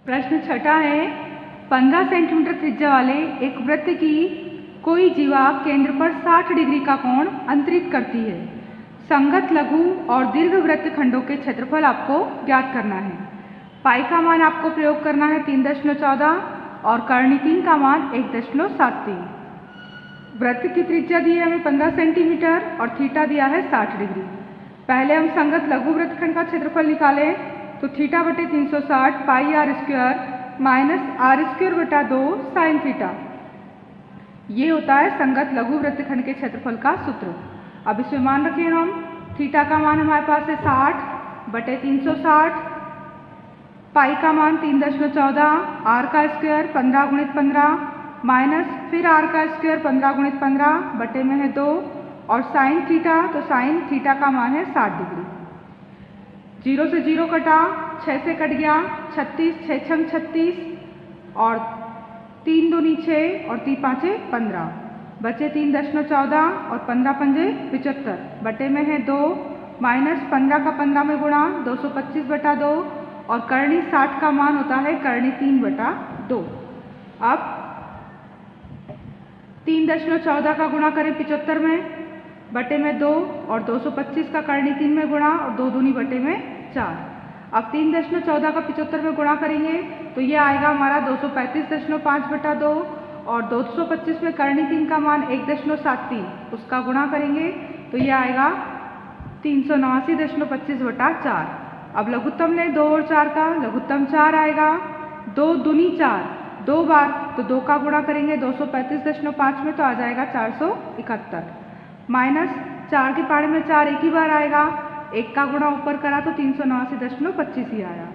प्रश्न छठा है 15 सेंटीमीटर त्रिज्या वाले एक वृत्त की कोई जीवा केंद्र पर 60 डिग्री का कोण अंतरित करती है। संगत लघु और दीर्घ वृत्त खंडों के क्षेत्रफल आपको ज्ञात करना है। पाई का मान आपको प्रयोग करना है 3.14 और कर्णी 3 का मान 1.73। वृत्त की त्रिज्या दी है हमें 15 सेंटीमीटर और थीटा दिया है 60 डिग्री। पहले हम संगत लघु वृत्तखंड का क्षेत्रफल निकालें तो थीटा बटे 360 pi r square minus r square बटा 2 साइन थीटा। ये होता है संगत लघु वृत्तखंड के क्षेत्रफल का सूत्र। अब इसमें मान रखें हम थीटा का मान हमारे पास है 60 बटे 360, पाई का मान 3.14, आर का स्क्वायर 15 गुणित 15 माइनस फिर आर का स्क्वायर 15 गुणित 15 बटे में है 2 और साइन थीटा, तो साइन थीटा का मान है 60 डिग्री। 0 से 0 कटा, 6 से कट गया 36, 6 छंग 36 और 3 दूनी 6 और 3 पाँचे 15, बचे 3.14 और 15 पंजे 75 बटे में है 2 माइनस 15 का 15 में गुणा 225 बटा 2 और कर्णी 60 का मान होता है कर्णी 3 बटा 2। अब 3.14 का गुणा करें 75 में बटे में 2 और 225 का कर्णी 3 में गुणा और 2 दूनी बटे में 4। अब 3.14 का 75 में गुणा करेंगे तो ये आएगा हमारा 235.5 बटा 2 और 225 में कर्णी 3 का मान 1.73, उसका गुणा करेंगे तो ये आएगा 389.25 बटा 4। अब लघुत्तम लें 2 और 4 का, लघुत्तम 4 आएगा, 2 दूनी 4 2 बार तो 2 का गुणा करेंगे 235.5 में तो आ जाएगा 471 माइनस 4 के पाड़े में 4 एक ही बार आएगा, 1 का गुणा ऊपर करा तो 389.25 ही आया।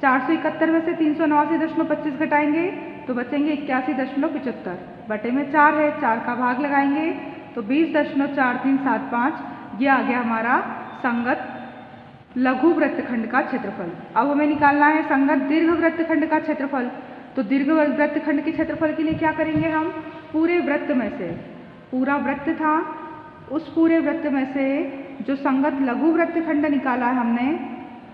471 में से 389.25 घटाएंगे तो बचेंगे 81.75 बटे में 4 है, 4 का भाग लगाएंगे तो 20.4375 ये आ गया हमारा संगत लघु वृत्तखंड का क्षेत्रफल। अब हमें निकालना है संगत दीर्घ वृत्तखंड का क्षेत्रफल। तो दीर्घ वृत्तखंड के क्षेत्रफल के लिए क्या करेंगे हम, पूरे वृत्त में से, पूरा वृत्त था उस पूरे वृत्त में से जो संगत लघु वृत्तखंड निकाला है हमने,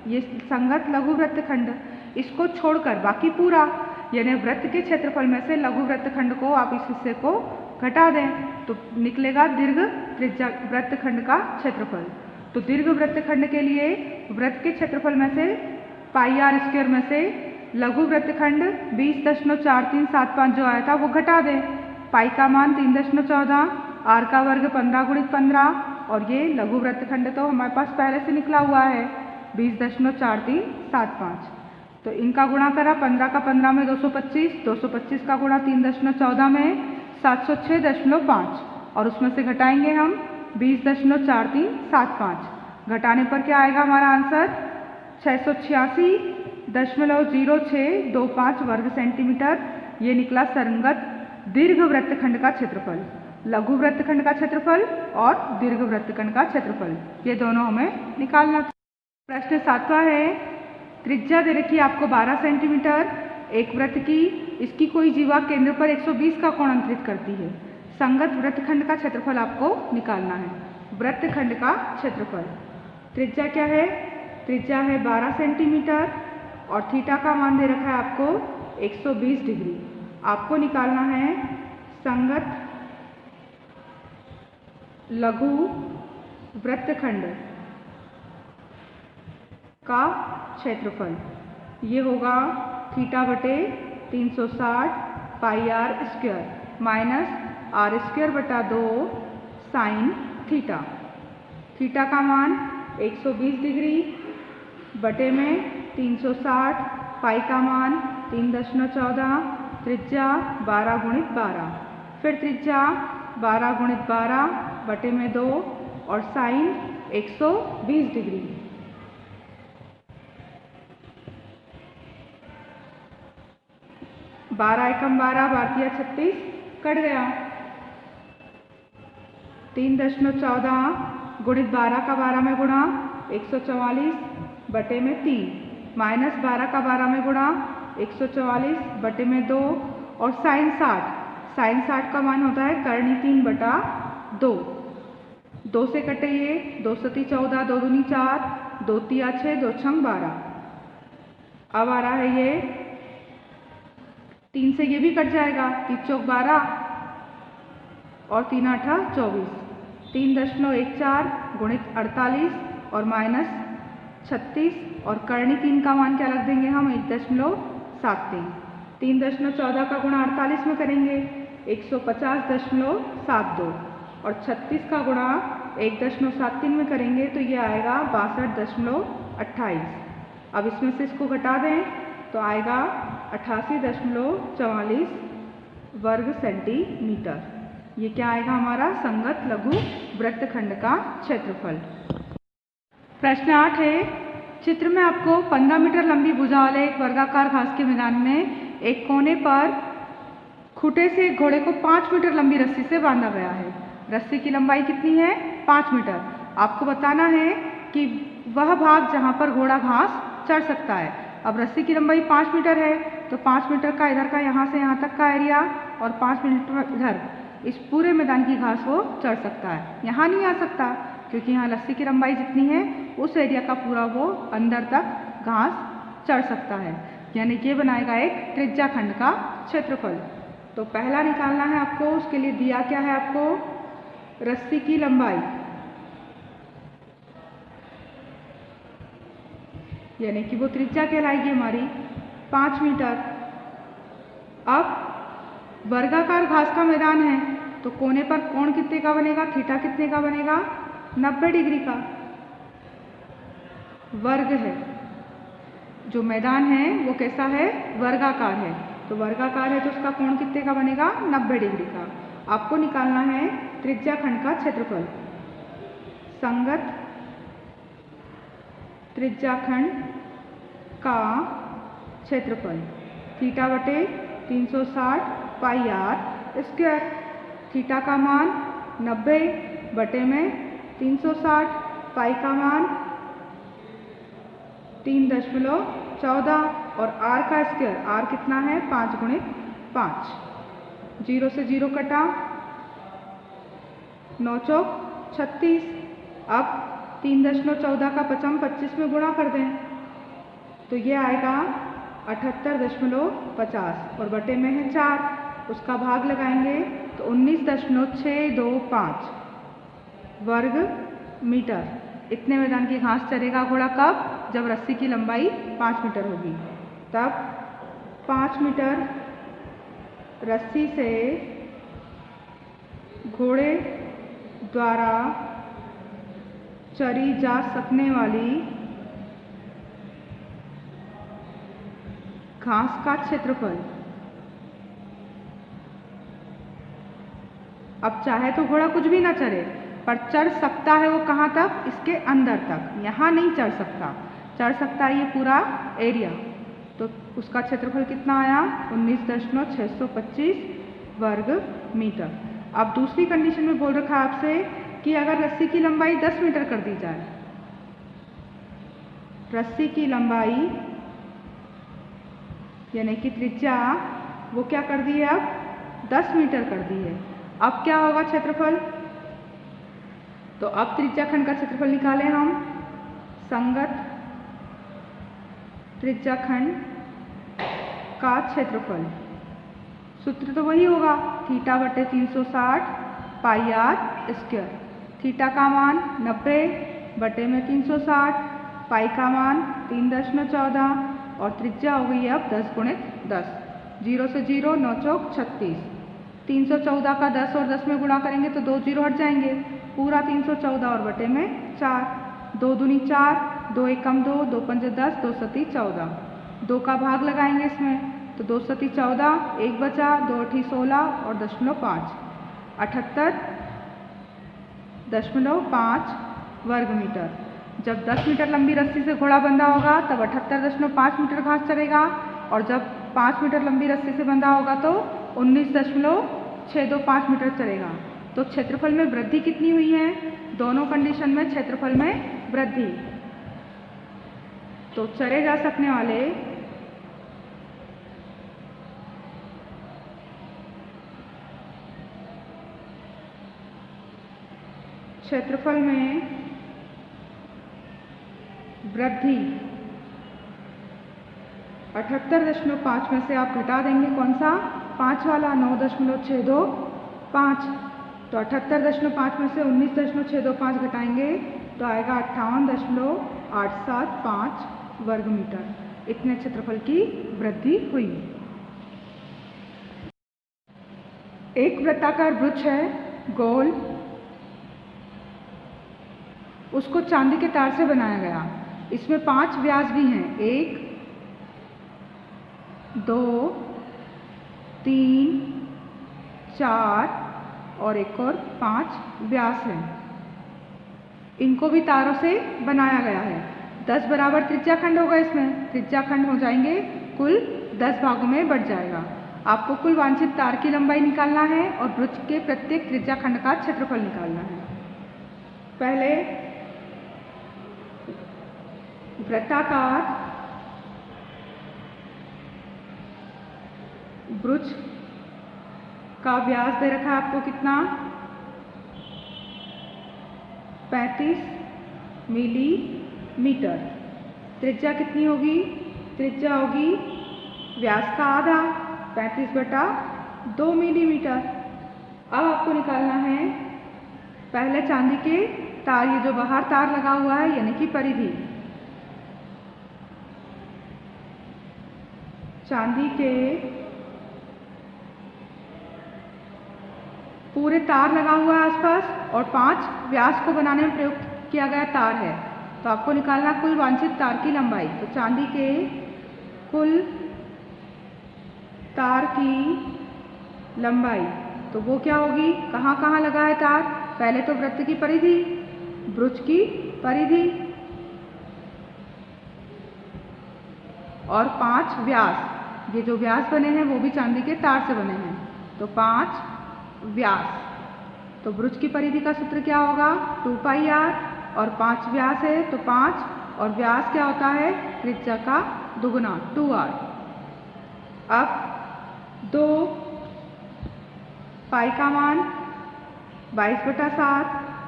ये संगत लघु वृत्तखंड, इसको छोड़कर बाकी पूरा यानी वृत्त के क्षेत्रफल में से लघु वृत्तखंड को आप इस हिस्से को घटा दें तो निकलेगा दीर्घ त्रिज्या वृत्तखंड का क्षेत्रफल। तो दीर्घ वृत्तखंड के लिए वृत्त के क्षेत्रफल में से पाई आर स्क्वायर में से लघु वृत्तखंड 20.4375 जो आया था वो घटा दें। पाई का मान 3.14, आर का वर्ग 15 गुणित 15 और ये लघु वृत्तखंड तो हमारे पास पहले से निकला हुआ है 20.4375। तो इनका गुणा करा 15 का 15 में 225, 225 का गुणा 3.14 में 706.5 और उसमें से घटाएंगे हम 20.4375। घटाने पर क्या आएगा हमारा आंसर 686.0625 वर्ग सेंटीमीटर। ये निकला संगत दीर्घ वृत्तखंड का क्षेत्रफल, लघु वृत्तखंड का क्षेत्रफल और दीर्घ वृत्तखंड का क्षेत्रफल, ये दोनों हमें निकालना था। प्रश्न 7वां है, त्रिज्या दे रखी है आपको 12 सेंटीमीटर एक वृत्त की, इसकी कोई जीवा केंद्र पर 120 का कोण अंतरित करती है। संगत वृत्तखंड का क्षेत्रफल आपको निकालना है। वृत्तखंड का क्षेत्रफल, त्रिज्या क्या है, त्रिज्या है 12 सेंटीमीटर और थीटा का मान दे रखा है आपको 120 डिग्री। आपको निकालना है संगत लघु वृत्तखंड का क्षेत्रफल। ये होगा थीटा बटे 360 pi r square minus r square बटा 2 साइन थीटा। थीटा का मान 120 डिग्री बटे में 360, पाई का मान 3.14, त्रिज्या 12 गुणित 12, फिर त्रिज्या 12 गुणित 12 बटे में 2 और साइन 120 डिग्री। बारह एकम 12, भारतीय 36 कट गया। 3.14 गुणित 12 का 12 में गुणा 144 बटे में 3 माइनस 12 का 12 में गुणा 144 बटे में 2 और साइन 60, साइन 60 का मान होता है कर्णी 3 बटा 2। 2 से कटे ये 2 सती 14, 2 दूनी 4, 2 तिया 6, 2 छंग 12। अब आ रहा है ये 3 से ये भी कट जाएगा, 3 चौक 12 और 3 आठा 24, 3.14 गुणित 48 और माइनस 36 और करनी 3 का मान क्या रख देंगे हम 1.73, 3.14 का गुणा 48 में करेंगे 150.72 और 36 का गुणा 1.73 में करेंगे तो ये आएगा 62.28। अब इसमें से इसको घटा दें तो आएगा 88.44 वर्ग सेंटीमीटर। ये क्या आएगा हमारा संगत लघु वृत्तखंड का क्षेत्रफल। प्रश्न 8 है, चित्र में आपको 15 मीटर लंबी भुजा वाले एक वर्गाकार घास के मैदान में एक कोने पर खूंटे से एक घोड़े को 5 मीटर लंबी रस्सी से बांधा गया है। रस्सी की लंबाई कितनी है 5 मीटर। आपको बताना है कि वह भाग जहाँ पर घोड़ा घास चढ़ सकता है। अब रस्सी की लंबाई 5 मीटर है तो 5 मीटर का इधर का यहाँ से यहाँ तक का एरिया और 5 मीटर इधर, इस पूरे मैदान की घास वो चढ़ सकता है। यहाँ नहीं आ सकता क्योंकि यहाँ रस्सी की लंबाई जितनी है उस एरिया का पूरा वो अंदर तक घास चढ़ सकता है, यानी कि बनाएगा एक त्रिज्या खंड का क्षेत्रफल। तो पहला निकालना है आपको, उसके लिए दिया क्या है आपको रस्सी की लंबाई, यानी कि वो त्रिज्या कहलाएगी हमारी 5 मीटर। अब वर्गाकार घास का मैदान है तो कोने पर कोण कितने का बनेगा, थीटा कितने का बनेगा 90 डिग्री का। वर्ग है, जो मैदान है वो कैसा है वर्गाकार है, तो वर्गाकार है तो उसका कोण कितने का बनेगा 90 डिग्री का। आपको निकालना है त्रिज्या खंड का क्षेत्रफल। संगत त्रिज्या खंड का क्षेत्रफल थीटा बटे 360 पाई आर स्क्वायर। थीटा का मान 90 बटे में 360, पाई का मान 3.14 और आर का स्क्वायर, आर कितना है 5 गुणित 5, 0 से 0 कटा 9 चौक 36। अब 3.14 का 25 में गुणा कर दें तो ये आएगा 78.50 और बटे में है 4, उसका भाग लगाएंगे तो 19.625 वर्ग मीटर। इतने मैदान की घास चरेगा घोड़ा कब, जब रस्सी की लंबाई 5 मीटर होगी। तब 5 मीटर रस्सी से घोड़े द्वारा चरी जा सकने वाली घास का क्षेत्रफल। अब चाहे तो घोड़ा कुछ भी ना चरे, पर चढ़ सकता है वो कहाँ तक, इसके अंदर तक, यहाँ नहीं चढ़ सकता। चढ़ सकता है ये पूरा एरिया, तो उसका क्षेत्रफल कितना आया 19.625 वर्ग मीटर। अब दूसरी कंडीशन में बोल रखा है आपसे कि अगर रस्सी की लंबाई 10 मीटर कर दी जाए, रस्सी की लंबाई यानी कि त्रिज्या वो क्या कर दी है अब 10 मीटर कर दी है। अब क्या होगा क्षेत्रफल, तो अब त्रिज्या खंड का क्षेत्रफल निकालें हम। संगत त्रिज्या खंड का क्षेत्रफल, सूत्र तो वही होगा थीटा बटे 360 पाई आर स्क्वायर। थीटा का मान 90 बटे में 360, पाई का मान 3.14 और त्रिज्या हो गई है अब 10 गुणित 10, 0 से 0 9 चौक 36, 314 का 10 और 10 में गुणा करेंगे तो 2 जीरो हट जाएंगे, पूरा 314 और बटे में 4, 2 दूनी 4, 2 एकम 2, 2 पंजे 10, 2 सती 14, 2 का भाग लगाएंगे इसमें तो 2 सती 14, 1 बचा, 2 अठी 16 और 0.5, 78.5 वर्ग मीटर। जब 10 मीटर लंबी रस्सी से घोड़ा बंधा होगा तब 78.5 मीटर घास चरेगा और जब 5 मीटर लंबी रस्सी से बंधा होगा तो 19.625 मीटर चलेगा। तो क्षेत्रफल में वृद्धि कितनी हुई है, दोनों कंडीशन में क्षेत्रफल में वृद्धि। तो चरे जा सकने वाले क्षेत्रफल में वृद्धि 78.5 में से आप घटा देंगे कौन सा, 5 वाला, 9.625। तो 78.5 में से 19.625 घटाएंगे तो आएगा 58.875 वर्ग मीटर। इतने क्षेत्रफल की वृद्धि हुई। एक वृत्ताकार वृक्ष है गोल, उसको चांदी के तार से बनाया गया। इसमें 5 व्यास भी हैं, 1 2 3 4 और एक और 5 व्यास हैं। इनको भी तारों से बनाया गया है। 10 बराबर त्रिज्या खंड होगा, इसमें त्रिज्या खंड हो जाएंगे, कुल 10 भागों में बढ़ जाएगा। आपको कुल वांछित तार की लंबाई निकालना है और वृत्त के प्रत्येक त्रिज्या खंड का क्षेत्रफल निकालना है। पहले वृत्ताकार वृक्ष का व्यास दे रखा है आपको कितना, 35 मिलीमीटर। त्रिज्या कितनी होगी, त्रिज्या होगी व्यास का आधा, 35/2 मिलीमीटर। अब आपको निकालना है पहले चांदी के तार, ये जो बाहर तार लगा हुआ है यानी कि परिधि, चांदी के पूरे तार लगा हुआ है आसपास और 5 व्यास को बनाने में प्रयुक्त किया गया तार है। तो आपको निकालना कुल वांछित तार की लंबाई। तो चांदी के कुल तार की लंबाई तो वो क्या होगी, कहाँ कहाँ लगा है तार, पहले तो वृत्त की परिधि, वृक्ष की परिधि और 5 व्यास। ये जो व्यास बने हैं वो भी चांदी के तार से बने हैं, तो 5 व्यास। तो वृक्ष की परिधि का सूत्र क्या होगा, 2πr और 5 व्यास है तो 5 और व्यास क्या होता है, त्रिज्या का दुगुना 2r। अब 2 पाई का मान 22/7,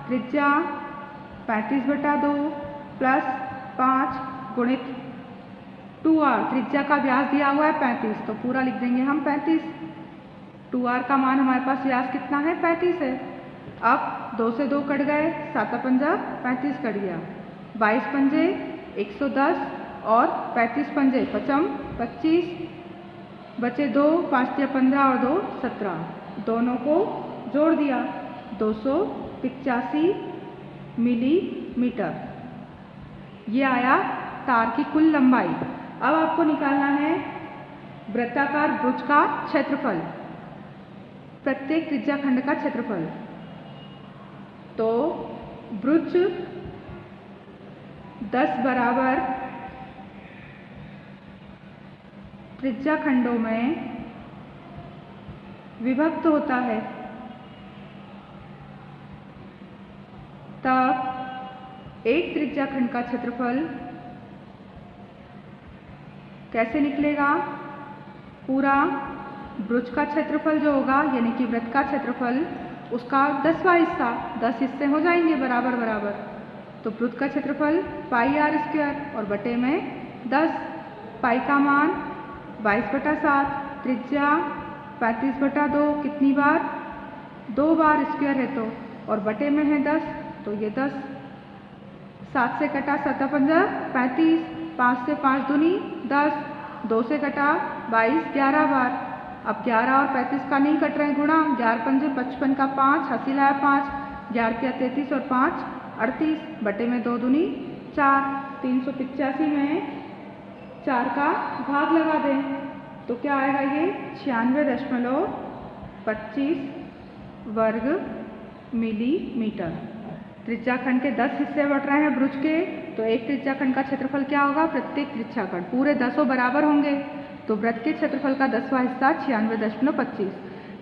त्रिज्या 35/2 प्लस 5 गुणित 2r, त्रिज्या का व्यास दिया हुआ है 35 तो पूरा लिख देंगे हम 35। 2r का मान हमारे पास व्यास कितना है, 35 है। अब 2 से 2 कट गए, 7×5 35 कट गया, 22 पंजे 110 और 35 पंजे 25, बचे 2, 5 या 15 और 2 17, दोनों को जोड़ दिया 285 मिलीमीटर। ये आया तार की कुल लंबाई। अब आपको निकालना है वृत्ताकार वृक्ष का क्षेत्रफल, प्रत्येक त्रिज्या खंड का क्षेत्रफल। तो वृक्ष 10 बराबर त्रिज्या खंडों में विभक्त होता है, तब एक त्रिज्या खंड का क्षेत्रफल कैसे निकलेगा, पूरा वृत्त का क्षेत्रफल जो होगा यानी कि वृत्त का क्षेत्रफल उसका 10वां हिस्सा, 10 हिस्से हो जाएंगे बराबर बराबर। तो वृत्त का क्षेत्रफल πr² और बटे में 10, पाई का मान 22/7, त्रिज्या 35/2, कितनी बार, 2 बार स्क्वायर है तो, और बटे में है 10 तो ये 10, 7 से कटा 7×5 35, 5 से 5 दूनी 10, 2 से कटा 22, 11 बार। अब 11 और 35 का नहीं कट रहे हैं गुणा, 11 पंजे 55 का 5, हासिल आया 5, 11 क्या 33 और 5 38, बटे में 2 दूनी 4, 385 में 4 का भाग लगा दें तो क्या आएगा, ये 96.25 वर्ग मिलीमीटर। त्रिज्या खंड के 10 हिस्से बट रहे हैं वृत्त के, तो एक त्रिज्या खंड का क्षेत्रफल क्या होगा, प्रत्येक त्रिज्या खंड पूरे 10 बराबर होंगे तो वृत्त के क्षेत्रफल का 10वां हिस्सा 96.25,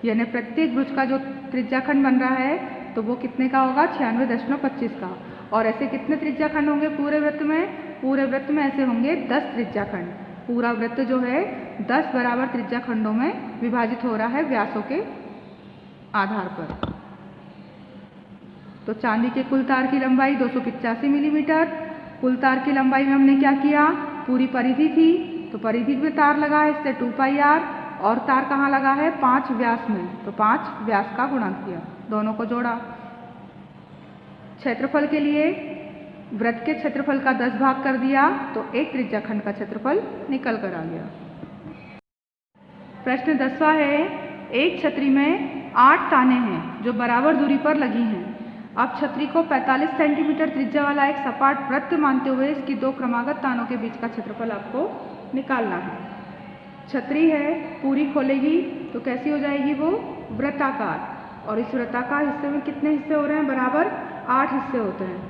यानी प्रत्येक वृत्त का जो त्रिज्या खंड बन रहा है तो वो कितने का होगा, 96.25 का। और ऐसे कितने त्रिज्या खंड होंगे पूरे वृत्त में, पूरे वृत्त में ऐसे होंगे 10 त्रिज्या खंड। पूरा वृत्त जो है 10 बराबर त्रिज्या खंडों में विभाजित हो रहा है व्यासों के आधार पर। तो चांदी के कुल तार की लंबाई 285 मिलीमीटर। कुल तार की लंबाई में हमने क्या किया, पूरी परिधि थी तो परिधि में तार लगा है इसलिए 2 पाई r, और तार कहाँ लगा है 5 व्यास में, तो 5 व्यास का गुणा किया, दोनों को जोड़ा। क्षेत्रफल के लिए वृत्त के क्षेत्रफल का 10 भाग कर दिया तो एक त्रिज्याखंड का क्षेत्रफल निकल कर आ गया। प्रश्न 10वां है, एक छतरी में 8 ताने हैं जो बराबर दूरी पर लगी हैं। अब छतरी को 45 सेंटीमीटर त्रिज्या वाला एक सपाट वृत्त मानते हुए इसकी 2 क्रमागत तानों के बीच का क्षेत्रफल आपको निकालना है। छतरी है पूरी खोलेगी तो कैसी हो जाएगी वो वृत्ताकार, और इस वृत्ताकार हिस्से में कितने हिस्से हो रहे हैं, बराबर 8 हिस्से होते हैं।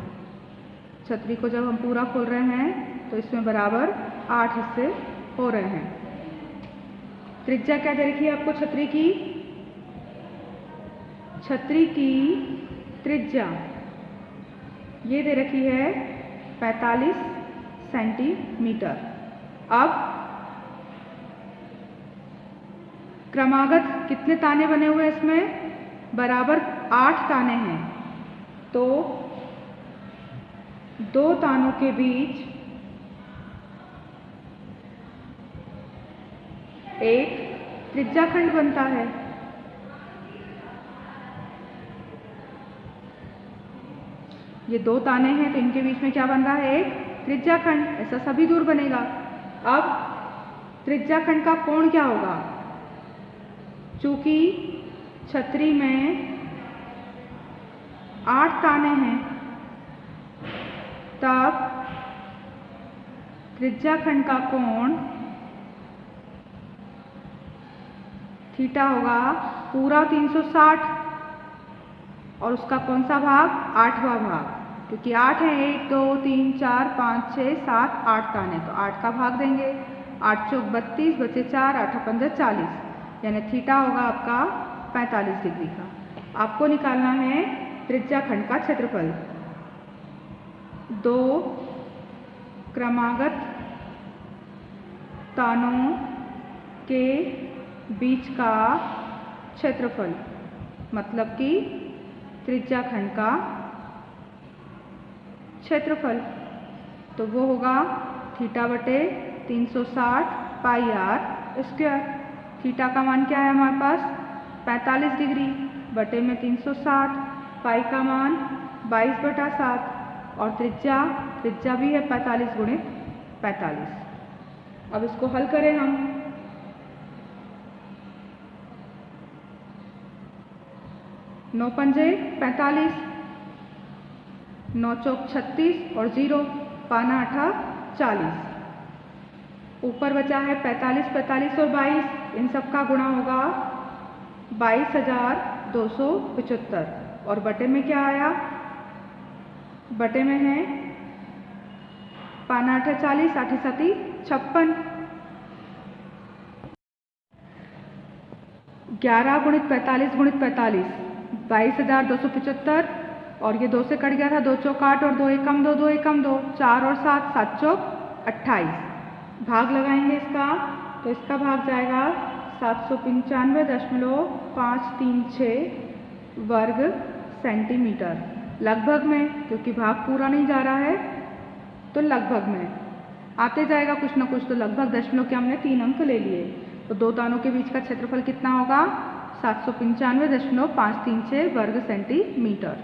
छतरी को जब हम पूरा खोल रहे हैं तो इसमें बराबर 8 हिस्से हो रहे हैं। त्रिज्या क्या दे रखी है आपको छतरी की, छतरी की त्रिज्या ये दे रखी है 45 सेंटीमीटर। अब क्रमागत कितने ताने बने हुए हैं इसमें, बराबर 8 ताने हैं, तो 2 तानों के बीच एक त्रिज्याखंड बनता है। ये 2 ताने हैं तो इनके बीच में क्या बन रहा है, एक त्रिज्याखंड, ऐसा सभी दूर बनेगा। अब त्रिज्याखंड का कोण क्या होगा, चूंकि छतरी में 8 ताने हैं तब त्रिज्याखंड का कोण थीटा होगा पूरा 360, और उसका कौन सा भाग, 8वां भाग, क्योंकि 8 है, 1 2 3 4 5 6 7 8 ताने, तो 8 का भाग देंगे, 8 चौक 32 बचे 4, 8 15 40, यानी थीटा होगा आपका 45 डिग्री का। आपको निकालना है त्रिज्याखंड का क्षेत्रफल। 2 क्रमागत तानों के बीच का क्षेत्रफल, मतलब कि त्रिज्याखंड का क्षेत्रफल, तो वो होगा थीटा बटे 360 पाई r स्क्वायर। थीटा का मान क्या है हमारे पास 45 डिग्री, बटे में 360, पाई का मान 22/7, और त्रिज्या भी है 45 गुणित 45। अब इसको हल करें हम, नौ पंजे 45, 9 चौक 36 और 0, पाना 8 40। ऊपर बचा है 45, 45 और 22, इन सब का गुणा होगा 22,275, और बटे में क्या आया, बटे में है पाना 8 40, 8 7 56, 11 गुणित 45 गुणित 45 22,275, और ये 2 से कट गया था, 2 चौक 8 और 2 एकम 2, 2 एकम 2, 4 और 7, 7 चौक 28। भाग लगाएंगे इसका, तो इसका भाग जाएगा 795.536 वर्ग सेंटीमीटर, लगभग में, क्योंकि भाग पूरा नहीं जा रहा है तो लगभग में आते जाएगा कुछ ना कुछ, तो लगभग दशमलव के हमने 3 अंक ले लिए, तो 2 तानों के बीच का क्षेत्रफल कितना होगा 795.536 वर्ग सेंटीमीटर।